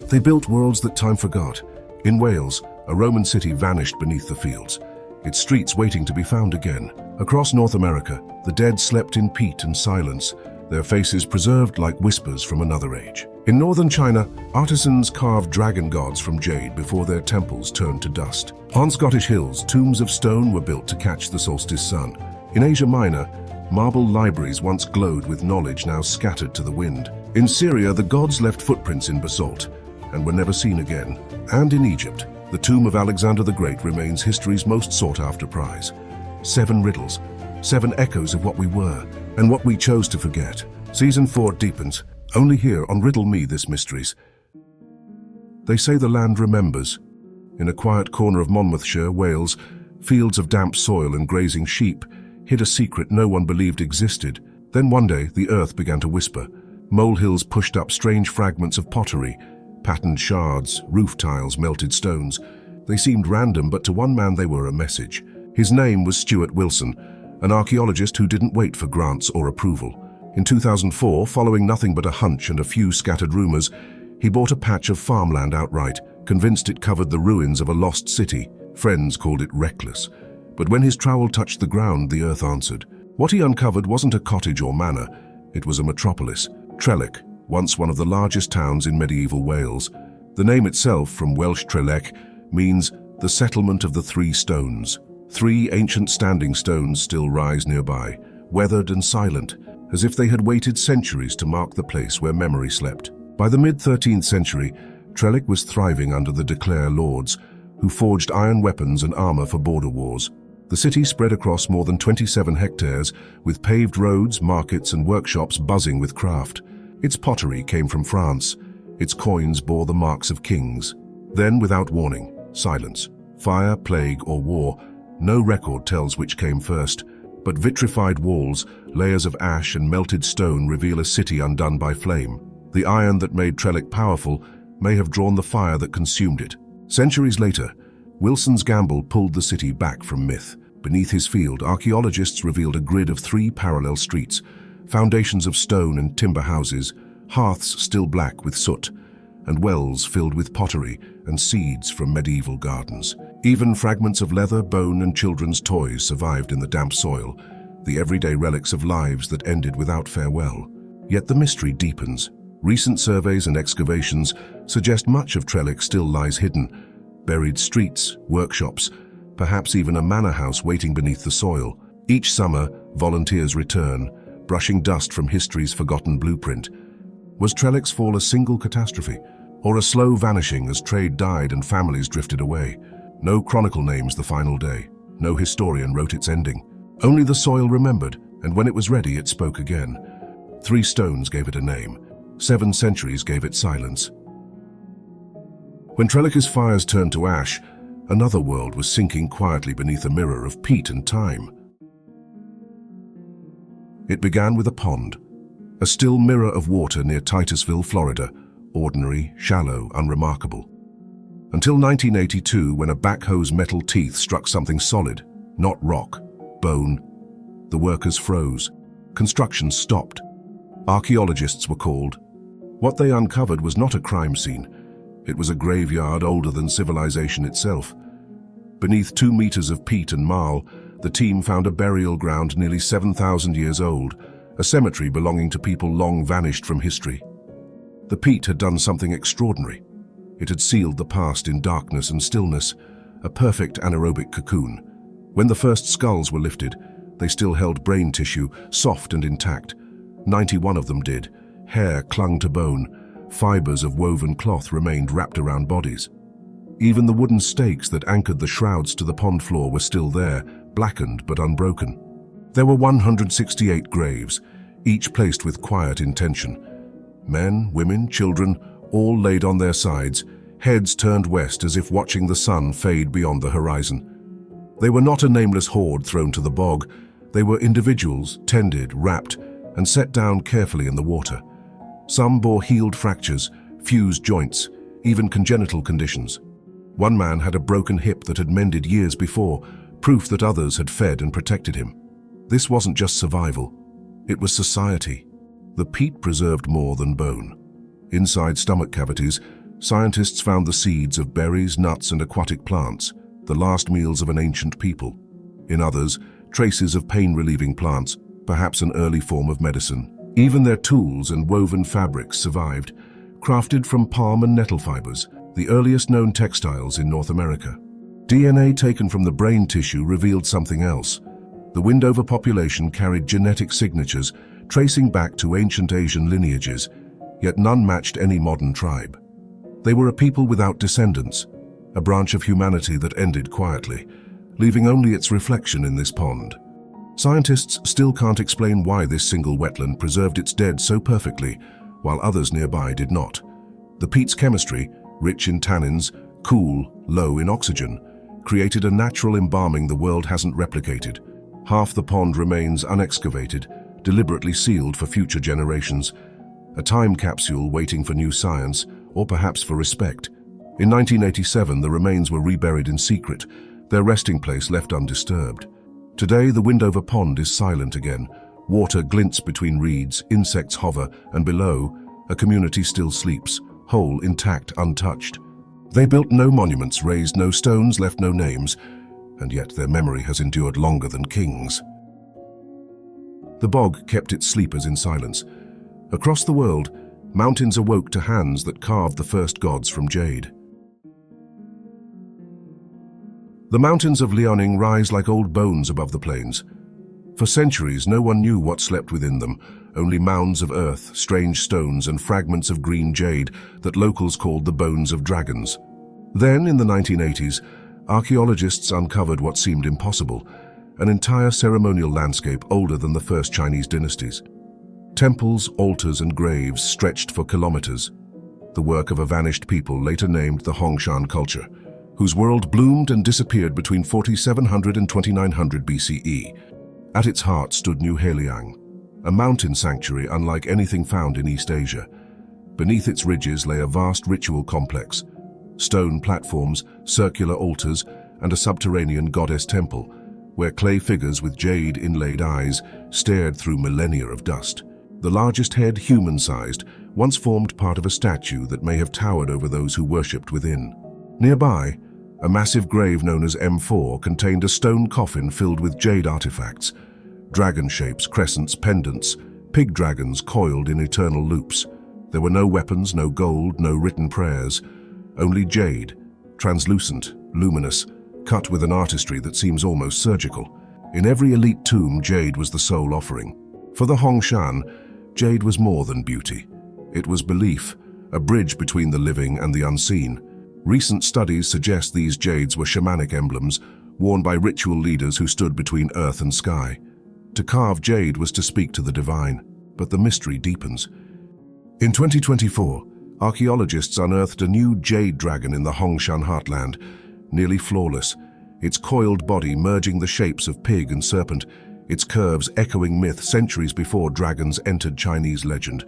They built worlds that time forgot. In Wales, a Roman city vanished beneath the fields, its streets waiting to be found again. Across North America, the dead slept in peat and silence, their faces preserved like whispers from another age. In northern China, artisans carved dragon gods from jade before their temples turned to dust. On Scottish hills, tombs of stone were built to catch the solstice sun. In Asia Minor, marble libraries once glowed with knowledge now scattered to the wind. In Syria, the gods left footprints in basalt and were never seen again. And in Egypt, the tomb of Alexander the Great remains history's most sought-after prize. 7 riddles, 7 echoes of what we were and what we chose to forget. Season 4 deepens, only here on Riddle Me This Mysteries. They say the land remembers. In a quiet corner of Monmouthshire, Wales, fields of damp soil and grazing sheep hid a secret no one believed existed. Then one day, the earth began to whisper. Molehills pushed up strange fragments of pottery, patterned shards, roof tiles, melted stones. They seemed random, but to one man they were a message. His name was Stuart Wilson, an archaeologist who didn't wait for grants or approval. In 2004, following nothing but a hunch and a few scattered rumors, he bought a patch of farmland outright, convinced it covered the ruins of a lost city. Friends called it reckless. But when his trowel touched the ground, the earth answered. What he uncovered wasn't a cottage or manor, it was a metropolis. Trellech, once one of the largest towns in medieval Wales. The name itself, from Welsh Trellech, means the settlement of the 3 stones. 3 ancient standing stones still rise nearby, weathered and silent, as if they had waited centuries to mark the place where memory slept. By the mid-13th century, Trellech was thriving under the De Clare lords, who forged iron weapons and armor for border wars. The city spread across more than 27 hectares, with paved roads, markets and workshops buzzing with craft. Its pottery came from France. Its coins bore the marks of kings. Then, without warning, silence. Fire, plague or war, no record tells which came first. But vitrified walls, layers of ash and melted stone reveal a city undone by flame. The iron that made Trellech powerful may have drawn the fire that consumed it. Centuries later, Wilson's gamble pulled the city back from myth. Beneath his field, archaeologists revealed a grid of 3 parallel streets, foundations of stone and timber houses, hearths still black with soot, and wells filled with pottery and seeds from medieval gardens. Even fragments of leather, bone and children's toys survived in the damp soil, the everyday relics of lives that ended without farewell. Yet the mystery deepens. Recent surveys and excavations suggest much of Trellech still lies hidden. Buried streets, workshops, perhaps even a manor house waiting beneath the soil. Each summer, volunteers return, brushing dust from history's forgotten blueprint. Was Trellech's fall a single catastrophe, or a slow vanishing as trade died and families drifted away? No chronicle names the final day. No historian wrote its ending. Only the soil remembered, and when it was ready, it spoke again. 3 stones gave it a name. 7 centuries gave it silence. When Trellech's fires turned to ash, another world was sinking quietly beneath a mirror of peat and time. It began with a pond, a still mirror of water near Titusville, Florida, ordinary, shallow, unremarkable. Until 1982, when a backhoe's metal teeth struck something solid, not rock, bone. The workers froze. Construction stopped. Archaeologists were called. What they uncovered was not a crime scene. It was a graveyard older than civilization itself. Beneath 2 meters of peat and marl, the team found a burial ground nearly 7,000 years old, a cemetery belonging to people long vanished from history. The peat had done something extraordinary. It had sealed the past in darkness and stillness, a perfect anaerobic cocoon. When the first skulls were lifted, they still held brain tissue, soft and intact. 91 of them did. Hair clung to bone. Fibers of woven cloth remained wrapped around bodies. Even the wooden stakes that anchored the shrouds to the pond floor were still there, blackened but unbroken. There were 168 graves, each placed with quiet intention. Men, women, children, all laid on their sides, heads turned west as if watching the sun fade beyond the horizon. They were not a nameless horde thrown to the bog. They were individuals, tended, wrapped, and set down carefully in the water. Some bore healed fractures, fused joints, even congenital conditions. One man had a broken hip that had mended years before, proof that others had fed and protected him. This wasn't just survival, it was society. The peat preserved more than bone. Inside stomach cavities, Scientists found the seeds of berries, nuts, and aquatic plants, the last meals of an ancient people. In others, traces of pain-relieving plants, perhaps an early form of medicine. Even their tools and woven fabrics survived, crafted from palm and nettle fibers, the earliest known textiles in North America. DNA taken from the brain tissue revealed something else. The Windover population carried genetic signatures tracing back to ancient Asian lineages, yet none matched any modern tribe. They were a people without descendants, a branch of humanity that ended quietly, leaving only its reflection in this pond. Scientists still can't explain why this single wetland preserved its dead so perfectly, while others nearby did not. The peat's chemistry, rich in tannins, cool, low in oxygen, created a natural embalming the world hasn't replicated. Half the pond remains unexcavated, deliberately sealed for future generations, a time capsule waiting for new science, or perhaps for respect. In 1987, the remains were reburied in secret, their resting place left undisturbed. Today, the Windover pond is silent again. Water glints between reeds, insects hover, and below, a community still sleeps, whole, intact, untouched. They built no monuments, raised no stones, left no names, and yet their memory has endured longer than kings. The bog kept its sleepers in silence. Across the world, mountains awoke to hands that carved the first gods from jade. The mountains of Liaoning rise like old bones above the plains. For centuries, no one knew what slept within them, only mounds of earth, strange stones, and fragments of green jade that locals called the bones of dragons. Then, in the 1980s, archaeologists uncovered what seemed impossible, an entire ceremonial landscape older than the first Chinese dynasties. Temples, altars, and graves stretched for kilometers, the work of a vanished people later named the Hongshan culture, whose world bloomed and disappeared between 4700 and 2900 BCE. At its heart stood Niuheliang, a mountain sanctuary unlike anything found in East Asia. Beneath its ridges lay a vast ritual complex, stone platforms, circular altars, and a subterranean goddess temple, where clay figures with jade inlaid eyes stared through millennia of dust. The largest head, human-sized, once formed part of a statue that may have towered over those who worshipped within. Nearby, a massive grave known as M4 contained a stone coffin filled with jade artifacts, dragon shapes, crescents, pendants, pig dragons coiled in eternal loops. There were no weapons, no gold, no written prayers, only jade, translucent, luminous, cut with an artistry that seems almost surgical. In every elite tomb, jade was the sole offering. For the Hongshan, jade was more than beauty. It was belief, a bridge between the living and the unseen. Recent studies suggest these jades were shamanic emblems, worn by ritual leaders who stood between earth and sky. To carve jade was to speak to the divine, but the mystery deepens. In 2024, archaeologists unearthed a new jade dragon in the Hongshan heartland, nearly flawless, its coiled body merging the shapes of pig and serpent, its curves echoing myth centuries before dragons entered Chinese legend.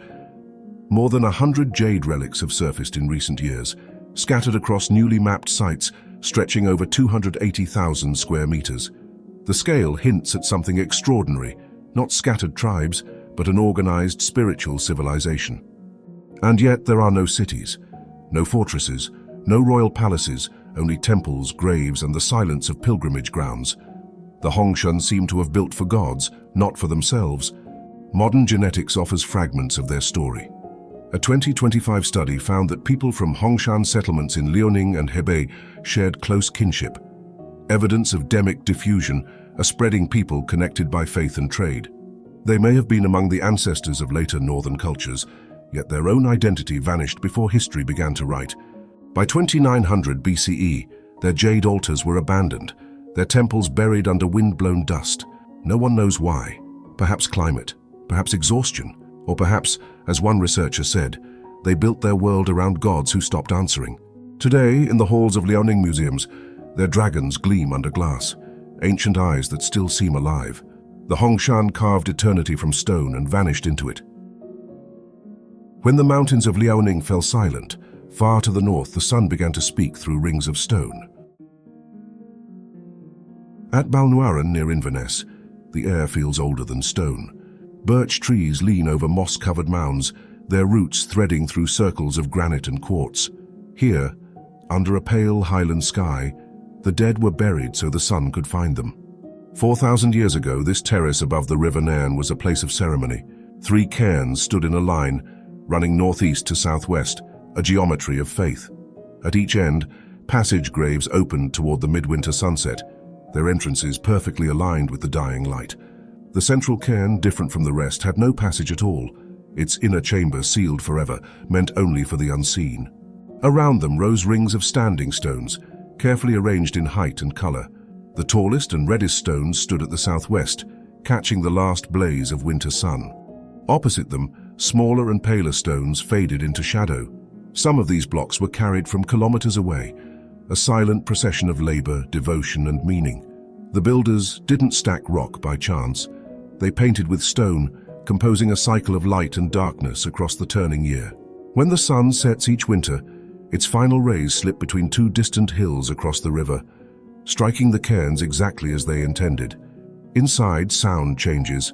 More than 100 jade relics have surfaced in recent years, scattered across newly mapped sites stretching over 280,000 square meters. The scale hints at something extraordinary, not scattered tribes, but an organized spiritual civilization. And yet there are no cities, no fortresses, no royal palaces, only temples, graves, and the silence of pilgrimage grounds. The Hongshan seem to have built for gods, not for themselves. Modern genetics offers fragments of their story. A 2025 study found that people from Hongshan settlements in Liaoning and Hebei shared close kinship, evidence of demic diffusion, a spreading people connected by faith and trade. They may have been among the ancestors of later northern cultures, yet their own identity vanished before history began to write. By 2900 BCE, their jade altars were abandoned, their temples buried under wind-blown dust. No one knows why. Perhaps climate, perhaps exhaustion, or perhaps, as one researcher said, they built their world around gods who stopped answering. Today, in the halls of Liaoning museums, their dragons gleam under glass, ancient eyes that still seem alive. The Hongshan carved eternity from stone and vanished into it. When the mountains of Liaoning fell silent, far to the north the sun began to speak through rings of stone. At Balnuaran near Inverness, the air feels older than stone. Birch trees lean over moss-covered mounds, their roots threading through circles of granite and quartz. Here, under a pale highland sky, the dead were buried so the sun could find them. 4,000 years ago, this terrace above the River Nairn was a place of ceremony. 3 cairns stood in a line, running northeast to southwest, a geometry of faith. At each end, passage graves opened toward the midwinter sunset, their entrances perfectly aligned with the dying light. The central cairn, different from the rest, had no passage at all, its inner chamber sealed forever, meant only for the unseen. Around them rose rings of standing stones, carefully arranged in height and color. The tallest and reddest stones stood at the southwest, catching the last blaze of winter sun. Opposite them, smaller and paler stones faded into shadow. Some of these blocks were carried from kilometers away, a silent procession of labor, devotion, and meaning. The builders didn't stack rock by chance. They painted with stone, composing a cycle of light and darkness across the turning year. When the sun sets each winter, its final rays slip between 2 distant hills across the river, striking the cairns exactly as they intended. Inside, sound changes.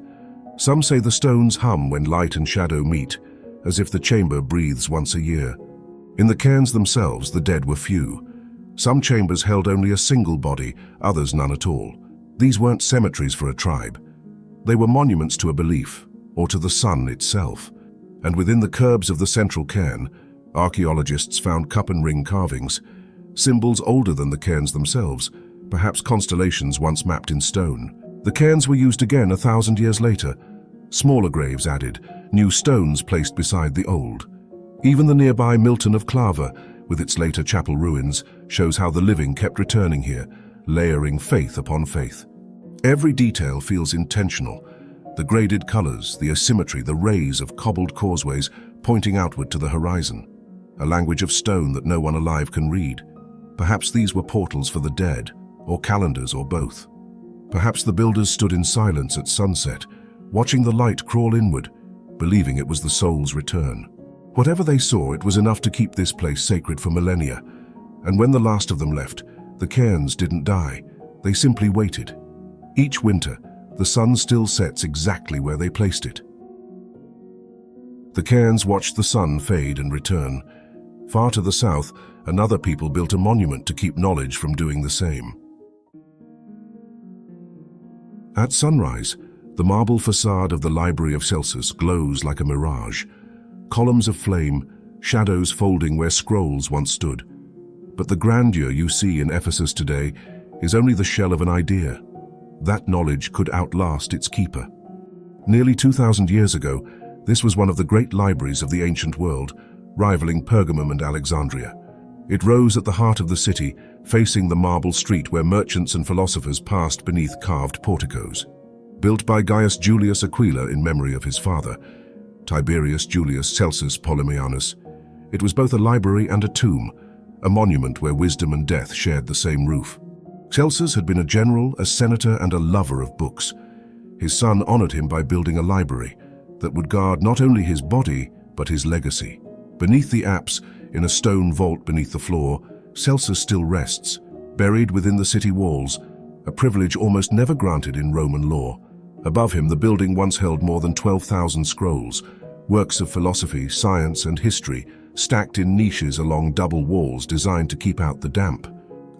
Some say the stones hum when light and shadow meet, as if the chamber breathes once a year. In the cairns themselves, the dead were few. Some chambers held only a single body, others none at all. These weren't cemeteries for a tribe. They were monuments to a belief, or to the sun itself. And within the curbs of the central cairn, archaeologists found cup and ring carvings, symbols older than the cairns themselves, perhaps constellations once mapped in stone. The cairns were used again 1,000 years later. Smaller graves added, new stones placed beside the old. Even the nearby Milton of Clava, with its later chapel ruins, shows how the living kept returning here, layering faith upon faith. Every detail feels intentional. The graded colors, the asymmetry, the rays of cobbled causeways pointing outward to the horizon. A language of stone that no one alive can read. Perhaps these were portals for the dead, or calendars, or both. Perhaps the builders stood in silence at sunset, watching the light crawl inward, believing it was the soul's return. Whatever they saw, it was enough to keep this place sacred for millennia. And when the last of them left, the cairns didn't die. They simply waited. Each winter, the sun still sets exactly where they placed it. The cairns watched the sun fade and return. Far to the south, another people built a monument to keep knowledge from doing the same. At sunrise, the marble facade of the Library of Celsus glows like a mirage. Columns of flame, shadows folding where scrolls once stood. But the grandeur you see in Ephesus today is only the shell of an idea. That knowledge could outlast its keeper. Nearly 2,000 years ago, this was one of the great libraries of the ancient world, rivaling Pergamum and Alexandria. It rose at the heart of the city, facing the marble street where merchants and philosophers passed beneath carved porticos. Built by Gaius Julius Aquila in memory of his father, Tiberius Julius Celsus Ptolemaianus, it was both a library and a tomb, a monument where wisdom and death shared the same roof. Celsus had been a general, a senator, and a lover of books. His son honored him by building a library that would guard not only his body, but his legacy. Beneath the apse, in a stone vault beneath the floor, Celsus still rests, buried within the city walls, a privilege almost never granted in Roman law. Above him, the building once held more than 12,000 scrolls, works of philosophy, science, and history, stacked in niches along double walls designed to keep out the damp.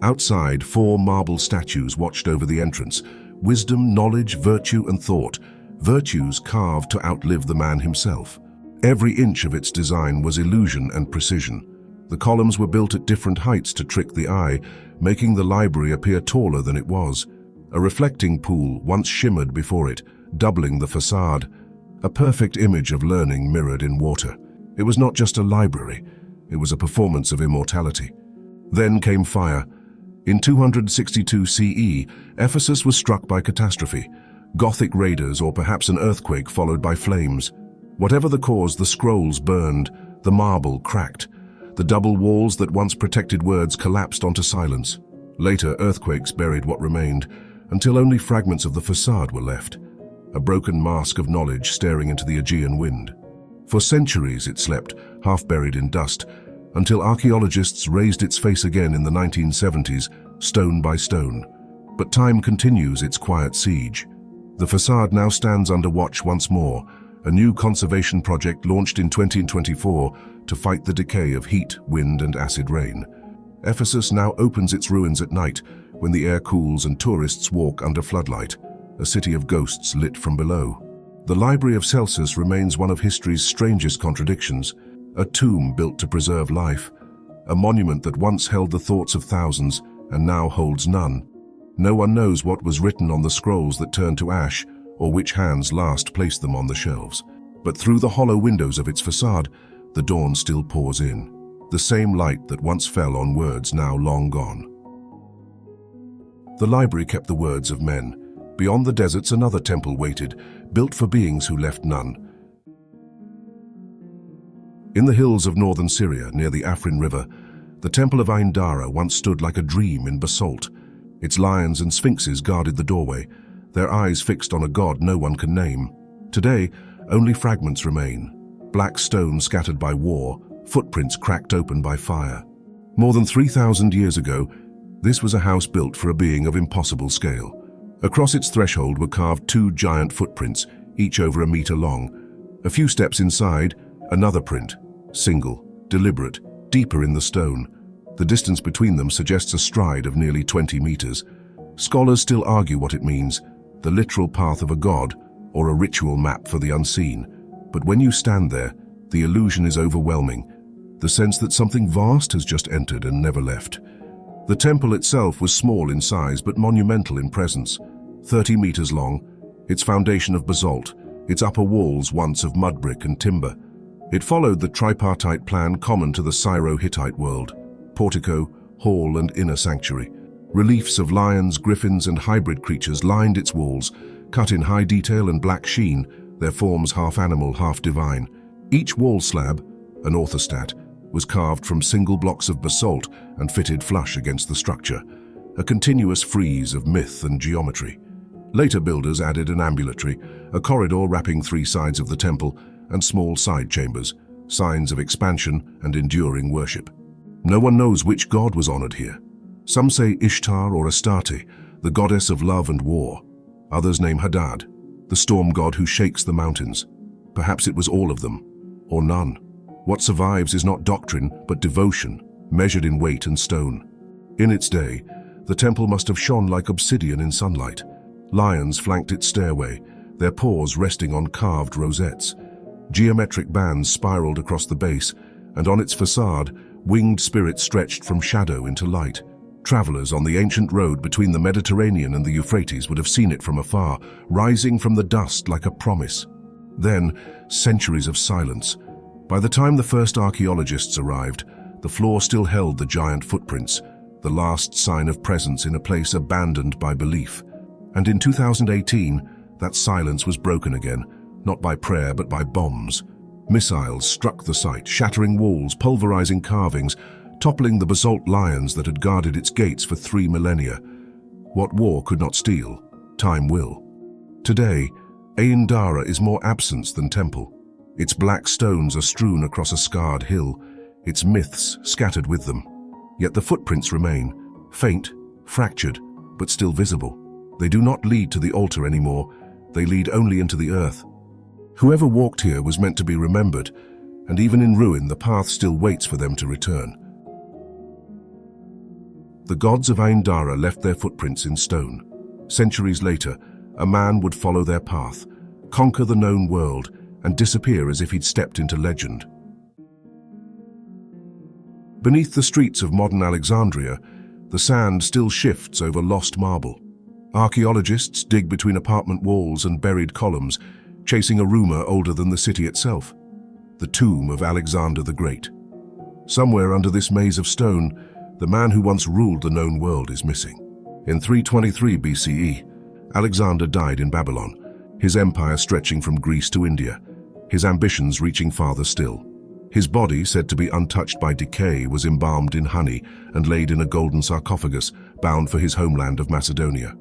Outside, 4 marble statues watched over the entrance. Wisdom, knowledge, virtue, and thought. Virtues carved to outlive the man himself. Every inch of its design was illusion and precision. The columns were built at different heights to trick the eye, making the library appear taller than it was. A reflecting pool once shimmered before it, doubling the facade. A perfect image of learning mirrored in water. It was not just a library, it was a performance of immortality. Then came fire. In 262 CE, Ephesus was struck by catastrophe. Gothic raiders, or perhaps an earthquake followed by flames. Whatever the cause, the scrolls burned, the marble cracked. The double walls that once protected words collapsed onto silence. Later, earthquakes buried what remained, until only fragments of the facade were left. A broken mask of knowledge staring into the Aegean wind. For centuries it slept, half buried in dust, until archaeologists raised its face again in the 1970s, stone by stone. But time continues its quiet siege. The facade now stands under watch once more, a new conservation project launched in 2024 to fight the decay of heat, wind, and acid rain. Ephesus now opens its ruins at night when the air cools and tourists walk under floodlight, a city of ghosts lit from below. The Library of Celsus remains one of history's strangest contradictions, a tomb built to preserve life, a monument that once held the thoughts of thousands and now holds none. No one knows what was written on the scrolls that turned to ash or which hands last placed them on the shelves. But through the hollow windows of its facade, the dawn still pours in, the same light that once fell on words now long gone. The library kept the words of men. Beyond the deserts another temple waited, built for beings who left none. In the hills of northern Syria, near the Afrin River, the temple of Dara once stood like a dream in basalt. Its lions and sphinxes guarded the doorway, their eyes fixed on a god no one can name. Today, only fragments remain, black stone scattered by war, footprints cracked open by fire. More than 3,000 years ago, this was a house built for a being of impossible scale. Across its threshold were carved 2 giant footprints, each over a meter long. A few steps inside, another print, single, deliberate, deeper in the stone. The distance between them suggests a stride of nearly 20 meters. Scholars still argue what it means, the literal path of a god or a ritual map for the unseen. But when you stand there, the illusion is overwhelming, the sense that something vast has just entered and never left. The temple itself was small in size but monumental in presence, 30 meters long, its foundation of basalt, its upper walls once of mud brick and timber. It followed the tripartite plan common to the Syro-Hittite world: portico, hall, and inner sanctuary. Reliefs of lions, griffins, and hybrid creatures lined its walls, cut in high detail and black sheen, their forms half animal, half divine. Each wall slab, an orthostat, was carved from single blocks of basalt and fitted flush against the structure, a continuous frieze of myth and geometry. Later builders added an ambulatory, a corridor wrapping 3 sides of the temple, and small side chambers, signs of expansion and enduring worship. No one knows which god was honored here. Some say Ishtar or Astarte, the goddess of love and war. Others name Hadad, the storm god who shakes the mountains. Perhaps it was all of them, or none. What survives is not doctrine, but devotion, measured in weight and stone. In its day, the temple must have shone like obsidian in sunlight. Lions flanked its stairway, their paws resting on carved rosettes. Geometric bands spiraled across the base, and on its facade, winged spirits stretched from shadow into light. Travelers on the ancient road between the Mediterranean and the Euphrates would have seen it from afar, rising from the dust like a promise. Then, centuries of silence. By the time the first archaeologists arrived, the floor still held the giant footprints, the last sign of presence in a place abandoned by belief. And in 2018, that silence was broken again, not by prayer but by bombs. Missiles struck the site, shattering walls, pulverizing carvings, toppling the basalt lions that had guarded its gates for 3 millennia. What war could not steal, time will. Today, Dara is more absence than temple. Its black stones are strewn across a scarred hill, its myths scattered with them. Yet the footprints remain, faint, fractured, but still visible. They do not lead to the altar anymore, they lead only into the earth. Whoever walked here was meant to be remembered, and even in ruin the path still waits for them to return. The gods of Dara left their footprints in stone. Centuries later, a man would follow their path, conquer the known world, and disappear as if he'd stepped into legend. Beneath the streets of modern Alexandria, the sand still shifts over lost marble. Archaeologists dig between apartment walls and buried columns, chasing a rumor older than the city itself: the tomb of Alexander the Great. Somewhere under this maze of stone, the man who once ruled the known world is missing. In 323 BCE, Alexander died in Babylon, his empire stretching from Greece to India, his ambitions reaching farther still. His body, said to be untouched by decay, was embalmed in honey and laid in a golden sarcophagus, bound for his homeland of Macedonia.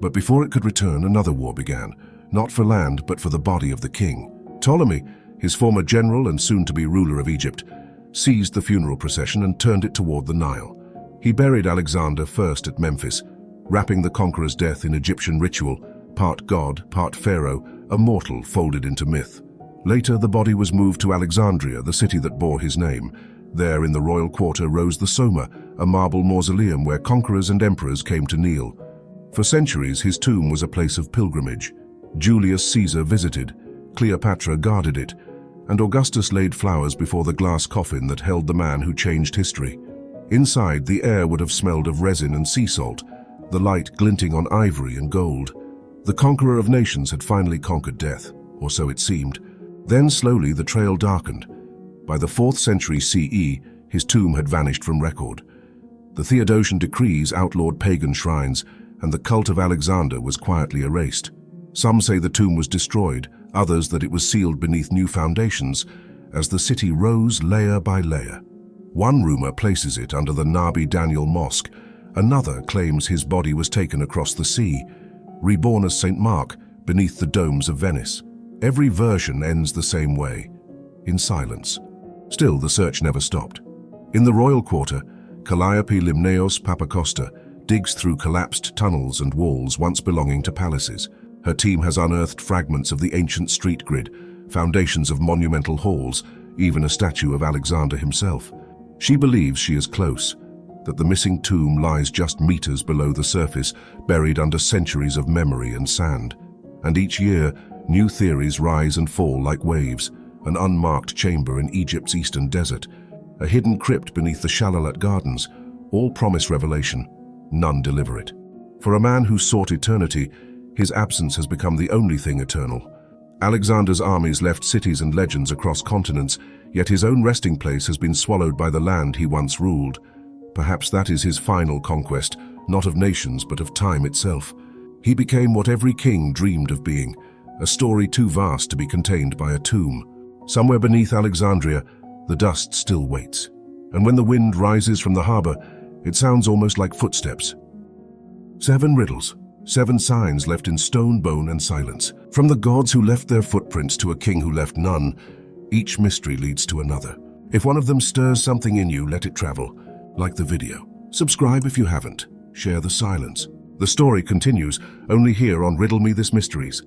But before it could return, another war began, not for land, but for the body of the king. Ptolemy, his former general and soon-to-be ruler of Egypt, seized the funeral procession and turned it toward the Nile. He buried Alexander first at Memphis, wrapping the conqueror's death in Egyptian ritual, part god, part pharaoh, a mortal folded into myth. Later, the body was moved to Alexandria, the city that bore his name. There, in the royal quarter, rose the Soma, a marble mausoleum where conquerors and emperors came to kneel. For centuries, his tomb was a place of pilgrimage. Julius Caesar visited, Cleopatra guarded it, and Augustus laid flowers before the glass coffin that held the man who changed history. Inside, the air would have smelled of resin and sea salt, the light glinting on ivory and gold. The conqueror of nations had finally conquered death, or so it seemed. Then slowly the trail darkened. By the 4th century CE, his tomb had vanished from record. The Theodosian decrees outlawed pagan shrines, and the cult of Alexander was quietly erased. Some say the tomb was destroyed, others that it was sealed beneath new foundations as the city rose layer by layer. One rumor places it under the Nabi Daniel Mosque, another claims his body was taken across the sea, reborn as St. Mark beneath the domes of Venice. Every version ends the same way, in silence. Still, the search never stopped. In the royal quarter, Calliope Limnaeos Papacosta digs through collapsed tunnels and walls once belonging to palaces. Her team has unearthed fragments of the ancient street grid, foundations of monumental halls, even a statue of Alexander himself. She believes she is close, that the missing tomb lies just meters below the surface, buried under centuries of memory and sand. And each year, new theories rise and fall like waves. An unmarked chamber in Egypt's eastern desert, a hidden crypt beneath the Shalalat Gardens, all promise revelation, none deliver it. For a man who sought eternity, his absence has become the only thing eternal. Alexander's armies left cities and legends across continents, yet his own resting place has been swallowed by the land he once ruled. Perhaps that is his final conquest, not of nations but of time itself. He became what every king dreamed of being, a story too vast to be contained by a tomb. Somewhere beneath Alexandria, the dust still waits. And when the wind rises from the harbor, it sounds almost like footsteps. 7 riddles, 7 signs left in stone, bone, and silence. From the gods who left their footprints to a king who left none, each mystery leads to another. If one of them stirs something in you, let it travel. Like the video. Subscribe if you haven't. Share the silence. The story continues, only here on Riddle Me This Mysteries.